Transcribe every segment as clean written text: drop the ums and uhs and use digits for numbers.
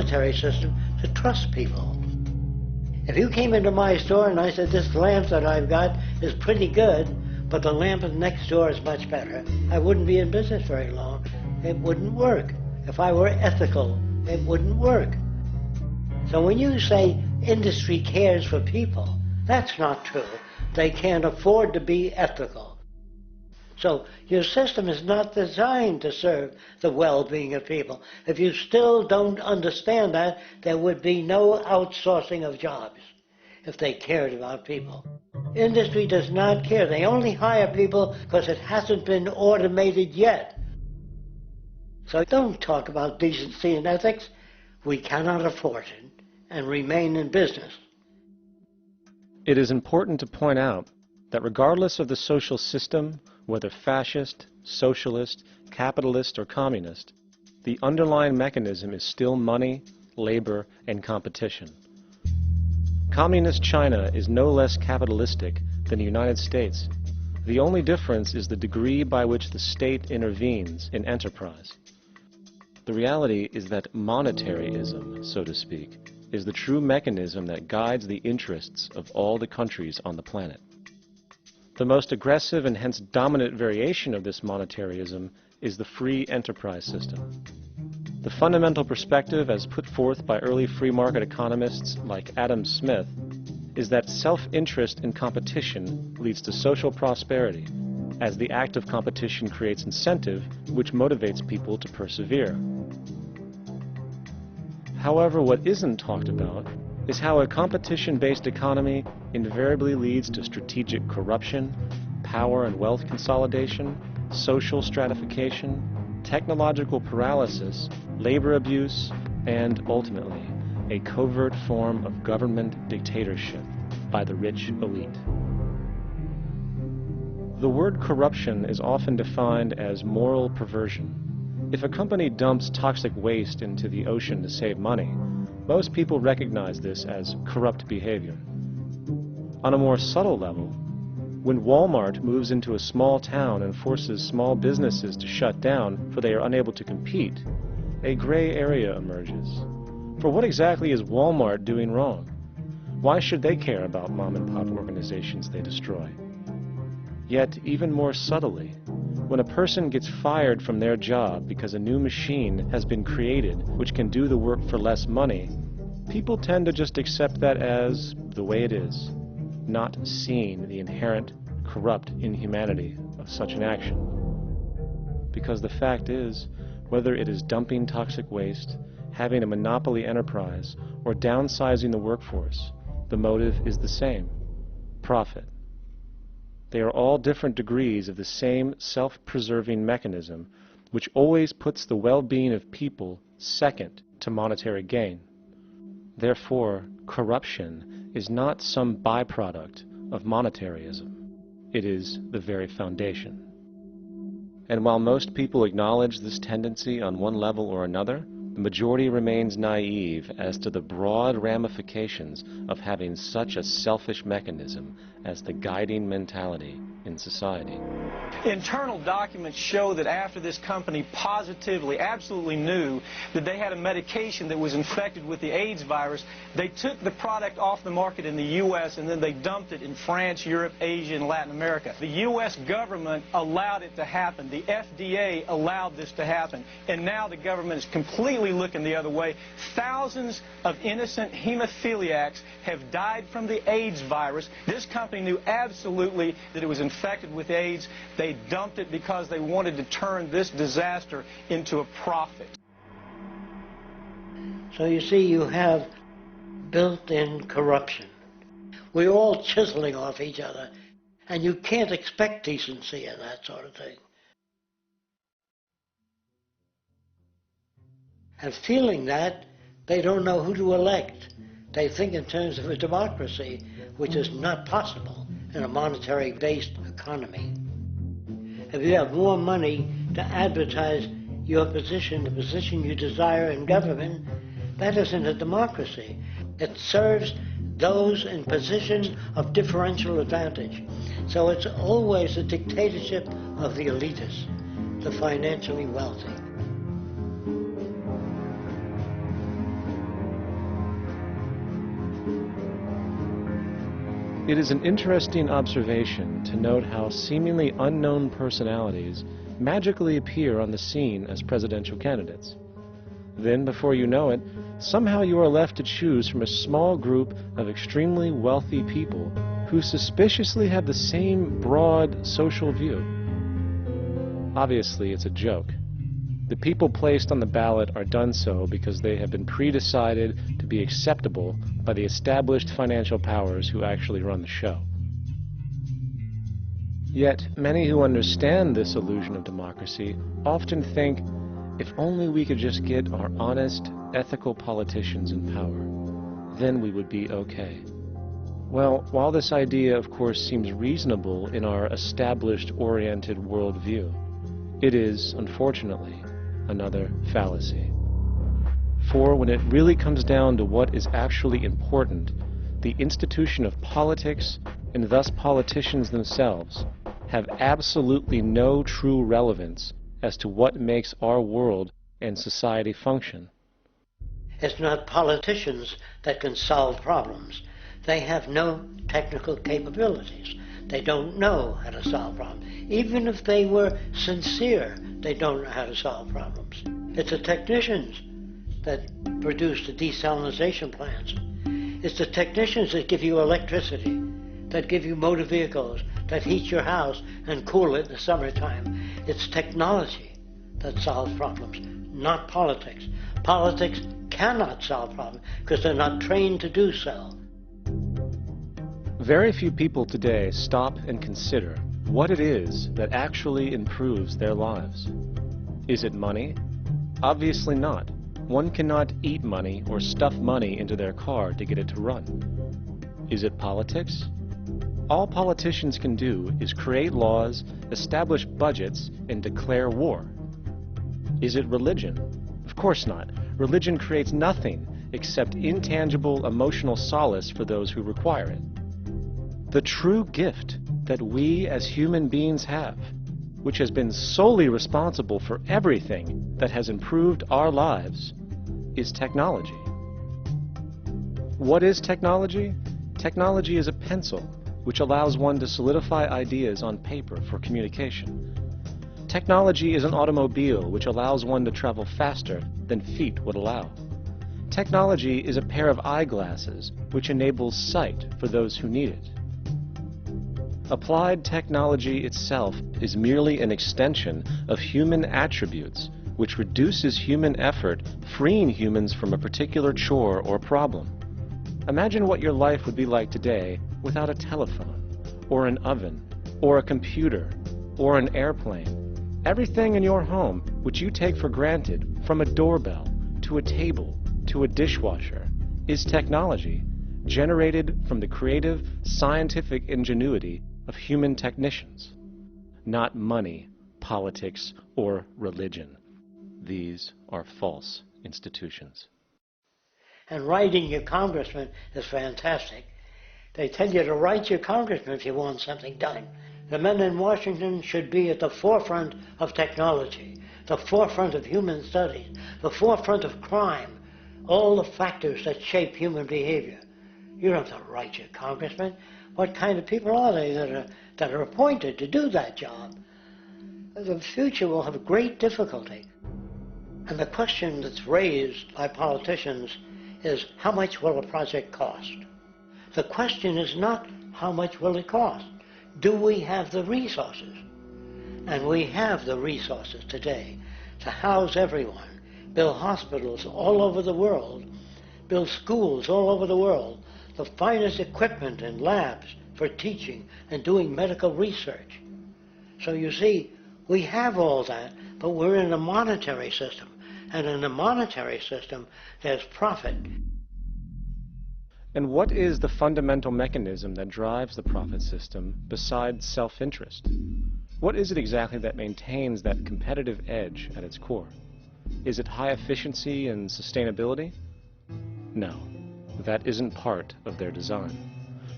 monetary system to trust people. If you came into my store and I said, this lamp that I've got is pretty good, but the lamp next door is much better, I wouldn't be in business very long. It wouldn't work. If I were ethical, it wouldn't work. So when you say industry cares for people, that's not true. They can't afford to be ethical. So your system is not designed to serve the well-being of people. If you still don't understand that, there would be no outsourcing of jobs if they cared about people. Industry does not care. They only hire people because it hasn't been automated yet. So don't talk about decency and ethics. We cannot afford it and remain in business. It is important to point out that regardless of the social system, whether fascist, socialist, capitalist, or communist, the underlying mechanism is still money, labor, and competition. Communist China is no less capitalistic than the United States. The only difference is the degree by which the state intervenes in enterprise. The reality is that monetaryism, so to speak, is the true mechanism that guides the interests of all the countries on the planet. The most aggressive and hence dominant variation of this monetaryism is the free enterprise system. The fundamental perspective as put forth by early free market economists like Adam Smith is that self-interest in competition leads to social prosperity, as the act of competition creates incentive which motivates people to persevere. However, what isn't talked about is how a competition-based economy invariably leads to strategic corruption, power and wealth consolidation, social stratification, technological paralysis, labor abuse, and ultimately, a covert form of government dictatorship by the rich elite. The word corruption is often defined as moral perversion. If a company dumps toxic waste into the ocean to save money, most people recognize this as corrupt behavior. On a more subtle level, when Walmart moves into a small town and forces small businesses to shut down for they are unable to compete, a gray area emerges. For what exactly is Walmart doing wrong? Why should they care about mom-and-pop organizations they destroy? Yet, even more subtly, when a person gets fired from their job because a new machine has been created which can do the work for less money, people tend to just accept that as the way it is, not seeing the inherent corrupt inhumanity of such an action. Because the fact is, whether it is dumping toxic waste, having a monopoly enterprise, or downsizing the workforce, the motive is the same: profit. They are all different degrees of the same self-preserving mechanism which always puts the well-being of people second to monetary gain. Therefore, corruption is not some byproduct of monetaryism. It is the very foundation. And while most people acknowledge this tendency on one level or another, the majority remains naive as to the broad ramifications of having such a selfish mechanism as the guiding mentality in society. Internal documents show that after this company positively, absolutely knew that they had a medication that was infected with the AIDS virus, they took the product off the market in the U.S. and then they dumped it in France, Europe, Asia, and Latin America. The U.S. government allowed it to happen. The FDA allowed this to happen. And now the government is completely looking the other way. Thousands of innocent hemophiliacs have died from the AIDS virus. This company knew absolutely that it was infected with AIDS. They dumped it because they wanted to turn this disaster into a profit. So you see, you have built-in corruption. We're all chiseling off each other, and you can't expect decency and that sort of thing. And feeling that, they don't know who to elect. They think in terms of a democracy, which is not possible in a monetary-based economy. If you have more money to advertise your position, the position you desire in government, that isn't a democracy. It serves those in positions of differential advantage. So it's always a dictatorship of the elitists, the financially wealthy. It is an interesting observation to note how seemingly unknown personalities magically appear on the scene as presidential candidates. Then, before you know it, somehow you are left to choose from a small group of extremely wealthy people who suspiciously have the same broad social view. Obviously, it's a joke. The people placed on the ballot are done so because they have been pre-decided to be acceptable by the established financial powers who actually run the show. Yet, many who understand this illusion of democracy often think, if only we could just get our honest, ethical politicians in power, then we would be okay. Well, while this idea, of course, seems reasonable in our established-oriented worldview, it is, unfortunately, another fallacy. For when it really comes down to what is actually important, the institution of politics, and thus politicians themselves, have absolutely no true relevance as to what makes our world and society function. It's not politicians that can solve problems. They have no technical capabilities. They don't know how to solve problems. Even if they were sincere, they don't know how to solve problems. It's the technicians that produce the desalination plants. It's the technicians that give you electricity, that give you motor vehicles, that heat your house and cool it in the summertime. It's technology that solves problems, not politics. Politics cannot solve problems because they're not trained to do so. Very few people today stop and consider what it is that actually improves their lives. Is it money? Obviously not. One cannot eat money or stuff money into their car to get it to run. Is it politics? All politicians can do is create laws, establish budgets, and declare war. Is it religion? Of course not. Religion creates nothing except intangible emotional solace for those who require it. The true gift that we as human beings have, which has been solely responsible for everything that has improved our lives, is technology. What is technology? Technology is a pencil which allows one to solidify ideas on paper for communication. Technology is an automobile which allows one to travel faster than feet would allow. Technology is a pair of eyeglasses which enables sight for those who need it. Applied technology itself is merely an extension of human attributes which reduces human effort, freeing humans from a particular chore or problem. Imagine what your life would be like today without a telephone, or an oven, or a computer, or an airplane. Everything in your home which you take for granted, from a doorbell, to a table, to a dishwasher, is technology generated from the creative, scientific ingenuity of human technicians, not money, politics, or religion. These are false institutions. And writing your congressman is fantastic. They tell you to write your congressman if you want something done. The men in Washington should be at the forefront of technology, the forefront of human studies, the forefront of crime, all the factors that shape human behavior. You don't have to write your congressman. What kind of people are they that are appointed to do that job? The future will have great difficulty. And the question that's raised by politicians is, how much will a project cost? The question is not, how much will it cost? Do we have the resources? And we have the resources today to house everyone, build hospitals all over the world, build schools all over the world, the finest equipment and labs for teaching and doing medical research. So you see, we have all that, but we're in a monetary system. And in a monetary system, there's profit. And what is the fundamental mechanism that drives the profit system besides self-interest? What is it exactly that maintains that competitive edge at its core? Is it high efficiency and sustainability? No, that isn't part of their design.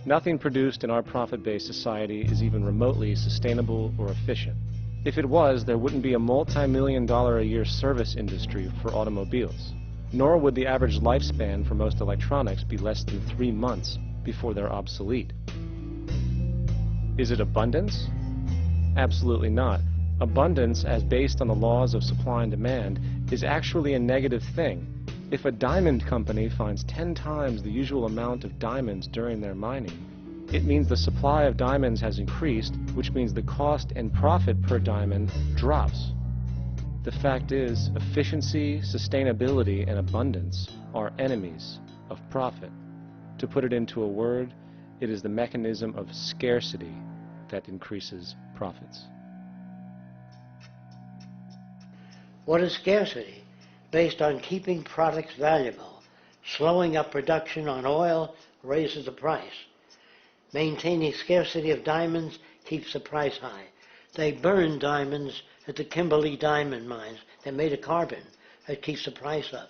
Nothing produced in our profit-based society is even remotely sustainable or efficient. If it was, there wouldn't be a multi-million-dollar-a-year service industry for automobiles, nor would the average lifespan for most electronics be less than 3 months before they're obsolete. Is it abundance? Absolutely not. Abundance, as based on the laws of supply and demand, is actually a negative thing. If a diamond company finds 10 times the usual amount of diamonds during their mining, it means the supply of diamonds has increased, which means the cost and profit per diamond drops. The fact is, efficiency, sustainability, and abundance are enemies of profit. To put it into a word, it is the mechanism of scarcity that increases profits. What is scarcity? Based on keeping products valuable. Slowing up production on oil raises the price. Maintaining scarcity of diamonds keeps the price high. They burn diamonds at the Kimberley diamond mines. They made a carbon that keeps the price up.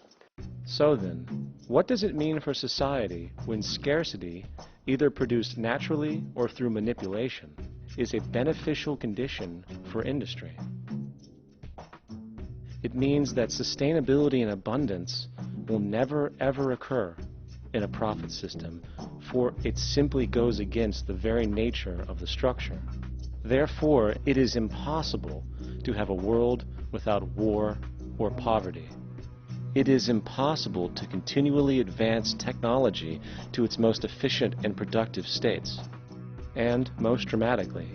So then, what does it mean for society when scarcity, either produced naturally or through manipulation, is a beneficial condition for industry? It means that sustainability and abundance will never ever occur in a profit system, for it simply goes against the very nature of the structure. Therefore, it is impossible to have a world without war or poverty. It is impossible to continually advance technology to its most efficient and productive states. And, most dramatically,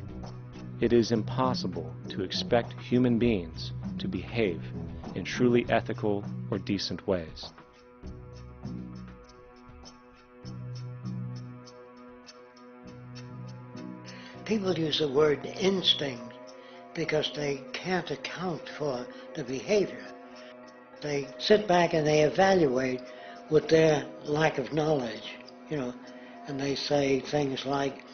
it is impossible to expect human beings to behave in truly ethical or decent ways. People use the word instinct because they can't account for the behavior. They sit back and they evaluate with their lack of knowledge, and they say things like,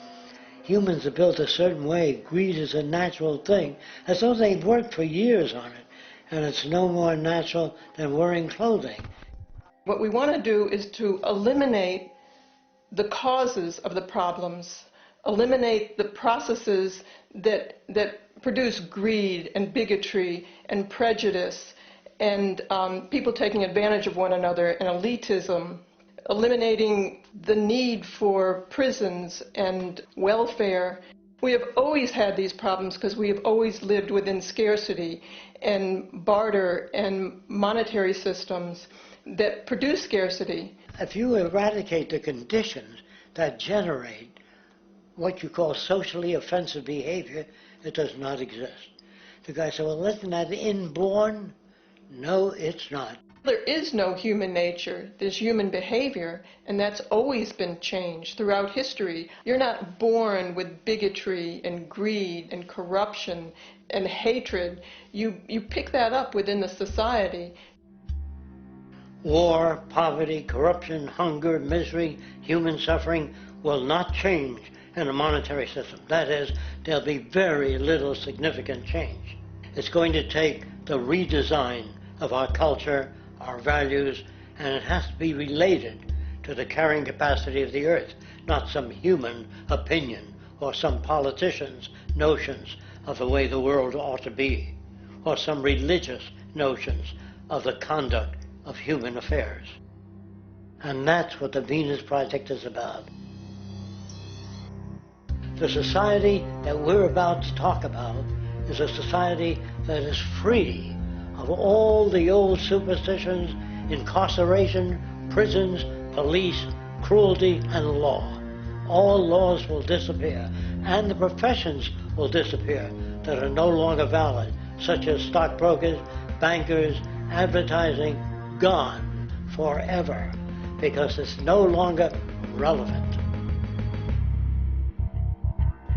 humans are built a certain way, greed is a natural thing, as though they've worked for years on it, and it's no more natural than wearing clothing. What we want to do is to eliminate the causes of the problems, eliminate the processes that produce greed and bigotry and prejudice and people taking advantage of one another and elitism, eliminating the need for prisons and welfare. We have always had these problems because we have always lived within scarcity and barter and monetary systems that produce scarcity. If you eradicate the conditions that generate what you call socially offensive behavior, it does not exist. The guy said, well, isn't that inborn? No, it's not. There is no human nature. There's human behavior, and that's always been changed throughout history. You're not born with bigotry and greed and corruption and hatred. You pick that up within the society. War, poverty, corruption, hunger, misery, human suffering will not change in a monetary system. That is, there'll be very little significant change. It's going to take the redesign of our culture, our values, and it has to be related to the carrying capacity of the earth, not some human opinion or some politician's notions of the way the world ought to be, or some religious notions of the conduct of human affairs. And that's what the Venus Project is about. The society that we're about to talk about is a society that is free of all the old superstitions, incarceration, prisons, police, cruelty, and law. All laws will disappear, and the professions will disappear that are no longer valid, such as stockbrokers, bankers, advertising, gone forever, because it's no longer relevant.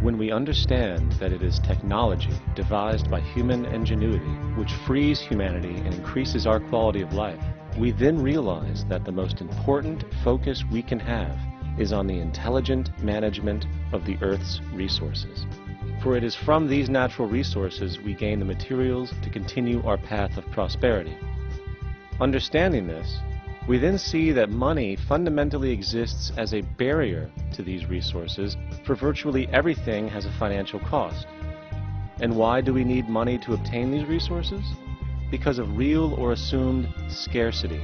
When we understand that it is technology devised by human ingenuity which frees humanity and increases our quality of life, we then realize that the most important focus we can have is on the intelligent management of the Earth's resources. For it is from these natural resources we gain the materials to continue our path of prosperity. Understanding this, we then see that money fundamentally exists as a barrier to these resources, for virtually everything has a financial cost. And why do we need money to obtain these resources? Because of real or assumed scarcity.